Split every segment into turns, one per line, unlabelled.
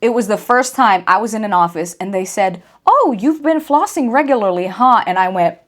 It was the first time I was in an office and they said, "Oh, you've been flossing regularly, huh?" And I went,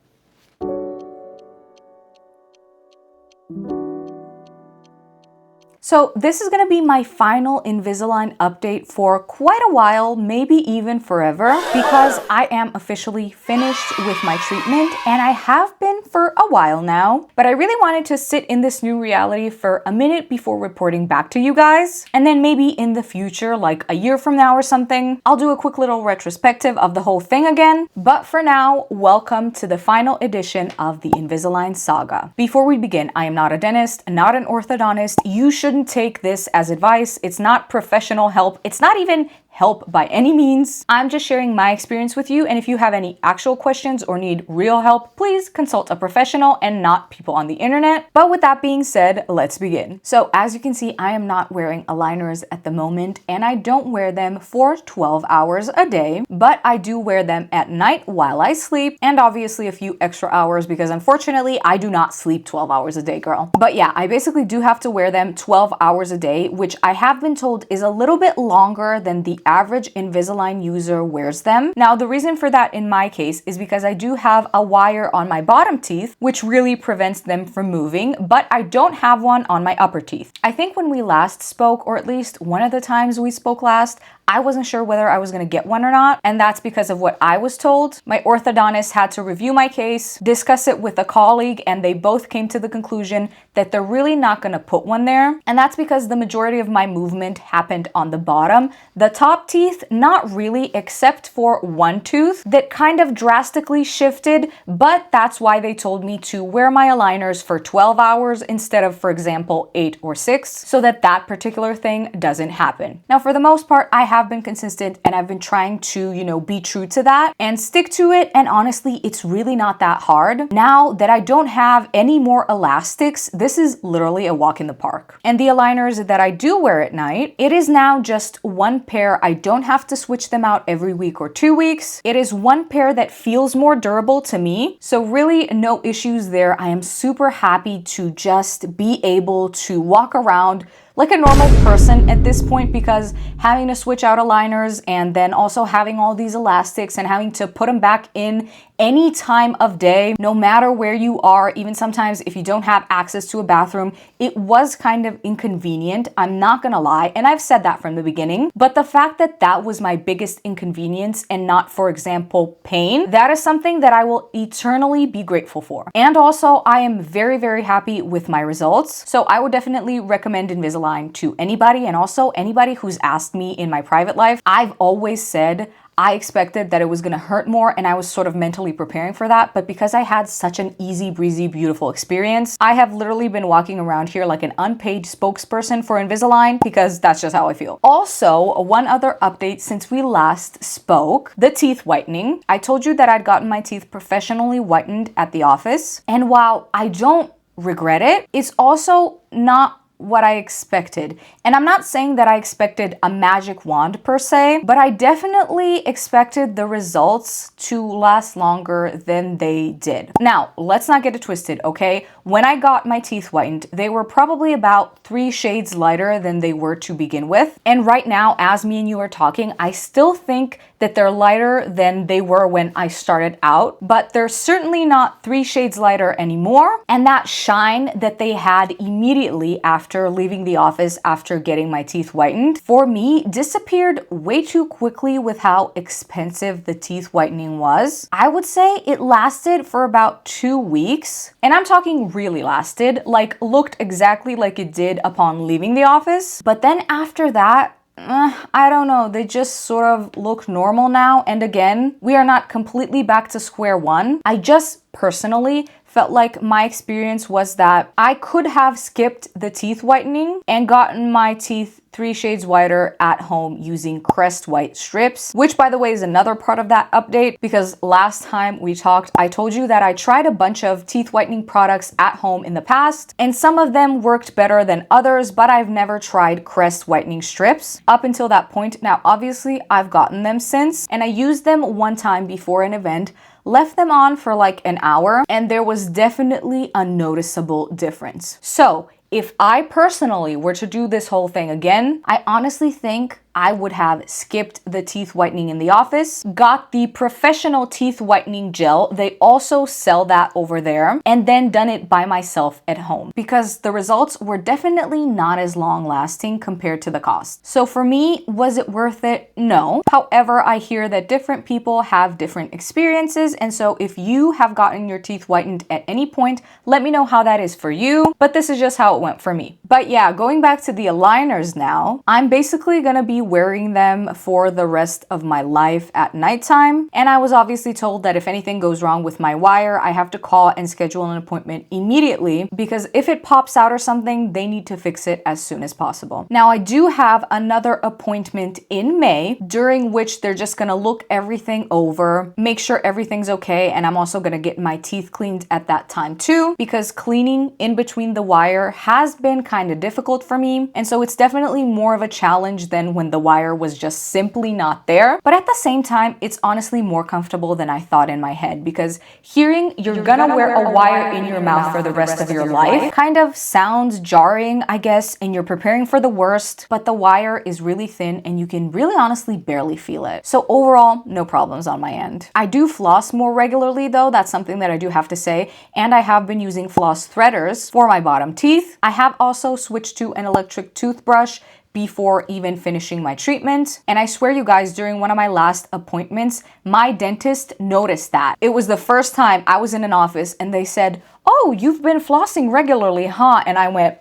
so this is going to be my final Invisalign update for quite a while, maybe even forever, because I am officially finished with my treatment, and I have been for a while now. But I really wanted to sit in this new reality for a minute before reporting back to you guys. And then maybe in the future, like a year from now or something, I'll do a quick little retrospective of the whole thing again. But for now, welcome to the final edition of the Invisalign saga. Before we begin, I am not a dentist, not an orthodontist. You shouldn't take this as advice. It's not professional help. It's not even help by any means. I'm just sharing my experience with you, and if you have any actual questions or need real help, please consult a professional and not people on the internet. But with that being said, let's begin. So as you can see, I am not wearing aligners at the moment, and I don't wear them for 12 hours a day, but I do wear them at night while I sleep, and obviously a few extra hours because unfortunately I do not sleep 12 hours a day, girl. But yeah, I basically do have to wear them 12 hours a day, which I have been told is a little bit longer than the average Invisalign user wears them. Now, the reason for that in my case is because I do have a wire on my bottom teeth, which really prevents them from moving, but I don't have one on my upper teeth. I think when we last spoke, or at least one of the times we spoke last, I wasn't sure whether I was going to get one or not, and that's because of what I was told. My orthodontist had to review my case, discuss it with a colleague, and they both came to the conclusion that they're really not going to put one there. And that's because the majority of my movement happened on the bottom. The top teeth, not really, except for one tooth that kind of drastically shifted, but that's why they told me to wear my aligners for 12 hours instead of, for example, 8 or 6, so that that particular thing doesn't happen. Now, for the most part, I have been consistent and I've been trying to, be true to that and stick to it. And honestly, it's really not that hard. Now that I don't have any more elastics, this is literally a walk in the park. And the aligners that I do wear at night, it is now just one pair. I don't have to switch them out every week or 2 weeks. It is one pair that feels more durable to me. So really no issues there. I am super happy to just be able to walk around like a normal person at this point, because having to switch out aligners and then also having all these elastics and having to put them back in any time of day, no matter where you are, even sometimes if you don't have access to a bathroom, it was kind of inconvenient. I'm not gonna lie, and I've said that from the beginning, but the fact that that was my biggest inconvenience and not, for example, pain, that is something that I will eternally be grateful for. And also, I am very, very happy with my results. So I would definitely recommend Invisalign to anybody, and also anybody who's asked me in my private life. I've always said I expected that it was gonna hurt more, and I was sort of mentally preparing for that, but because I had such an easy breezy, beautiful experience, I have literally been walking around here like an unpaid spokesperson for Invisalign, because that's just how I feel. Also, one other update since we last spoke, the teeth whitening. I told you that I'd gotten my teeth professionally whitened at the office, and while I don't regret it, it's also not what I expected. And I'm not saying that I expected a magic wand per se, but I definitely expected the results to last longer than they did. Now, let's not get it twisted, okay? When I got my teeth whitened, they were probably about 3 shades lighter than they were to begin with. And right now, as me and you are talking, I still think that they're lighter than they were when I started out, but they're certainly not 3 shades lighter anymore. And that shine that they had immediately after leaving the office after getting my teeth whitened, for me, disappeared way too quickly with how expensive the teeth whitening was. I would say it lasted for about 2 weeks, and I'm talking really lasted, like looked exactly like it did upon leaving the office. But then after that, I don't know, they just sort of look normal now. And again, we are not completely back to square one. I just personally felt like my experience was that I could have skipped the teeth whitening and gotten my teeth 3 shades whiter at home using Crest White strips, which by the way is another part of that update, because last time we talked, I told you that I tried a bunch of teeth whitening products at home in the past, and some of them worked better than others, but I've never tried Crest whitening strips up until that point. Now, obviously, I've gotten them since, and I used them one time before an event, left them on for like an hour, and there was definitely a noticeable difference. So if I personally were to do this whole thing again, I honestly think I would have skipped the teeth whitening in the office, got the professional teeth whitening gel. They also sell that over there, and then done it by myself at home because the results were definitely not as long lasting compared to the cost. So for me, was it worth it? No. However, I hear that different people have different experiences, and so if you have gotten your teeth whitened at any point, let me know how that is for you, but this is just how it went for me. But yeah, going back to the aligners now, I'm basically gonna be wearing them for the rest of my life at nighttime, and I was obviously told that if anything goes wrong with my wire, I have to call and schedule an appointment immediately because if it pops out or something, they need to fix it as soon as possible. Now, I do have another appointment in May during which they're just gonna look everything over, make sure everything's okay, and I'm also gonna get my teeth cleaned at that time too because cleaning in between the wire has been kind of difficult for me, and so it's definitely more of a challenge than when the wire was just simply not there. But at the same time, it's honestly more comfortable than I thought in my head because hearing you're gonna wear a wire in your mouth for the rest of your life kind of sounds jarring, I guess, and you're preparing for the worst, but the wire is really thin and you can really honestly barely feel it. So overall, no problems on my end. I do floss more regularly though, that's something that I do have to say, and I have been using floss threaders for my bottom teeth. I have also switched to an electric toothbrush before even finishing my treatment. And I swear you guys, during one of my last appointments, my dentist noticed that. It was the first time I was in an office and they said, "Oh, you've been flossing regularly, huh?" And I went,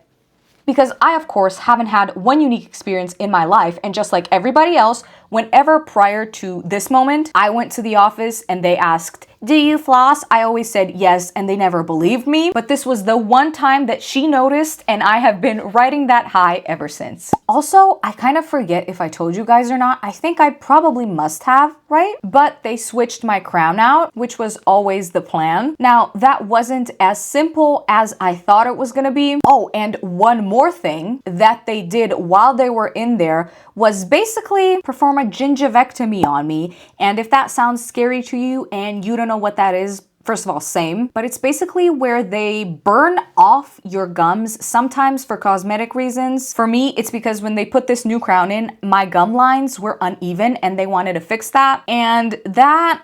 because I, of course, haven't had one unique experience in my life. And just like everybody else, whenever prior to this moment, I went to the office and they asked, "Do you floss?" I always said yes, and they never believed me. But this was the one time that she noticed, and I have been riding that high ever since. Also, I kind of forget if I told you guys or not. I think I probably must have, right? But they switched my crown out, which was always the plan. Now, that wasn't as simple as I thought it was gonna be. Oh, and one more thing that they did while they were in there was basically perform a gingivectomy on me. And if that sounds scary to you and you don't know what that is, first of all, same, but it's basically where they burn off your gums, sometimes for cosmetic reasons. For me, it's because when they put this new crown in, my gum lines were uneven and they wanted to fix that. And that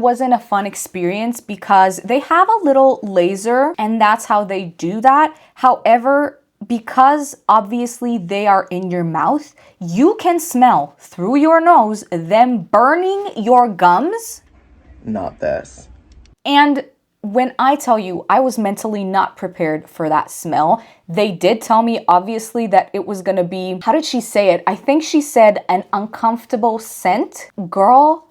wasn't a fun experience because they have a little laser and that's how they do that. However, because obviously they are in your mouth, you can smell through your nose them burning your gums.
Not this.
And when I tell you, I was mentally not prepared for that smell. They did tell me, obviously, that it was gonna be, how did she say it? I think she said an uncomfortable scent. Girl,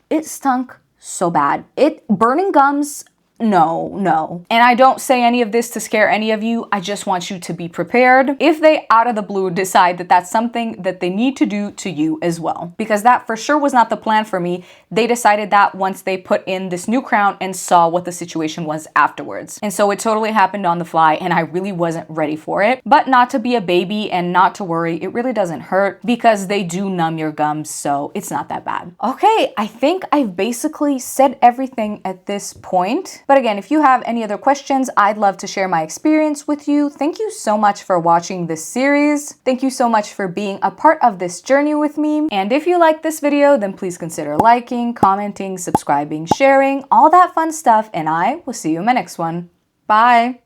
it stunk so bad. Burning gums, no. And I don't say any of this to scare any of you. I just want you to be prepared if they out of the blue decide that that's something that they need to do to you as well. Because that for sure was not the plan for me. They decided that once they put in this new crown and saw what the situation was afterwards. And so it totally happened on the fly and I really wasn't ready for it. But not to be a baby and not to worry, it really doesn't hurt because they do numb your gums, so it's not that bad. Okay, I think I've basically said everything at this point. But again, if you have any other questions, I'd love to share my experience with you. Thank you so much for watching this series. Thank you so much for being a part of this journey with me. And if you like this video, then please consider liking, commenting, subscribing, sharing, all that fun stuff. And I will see you in my next one. Bye.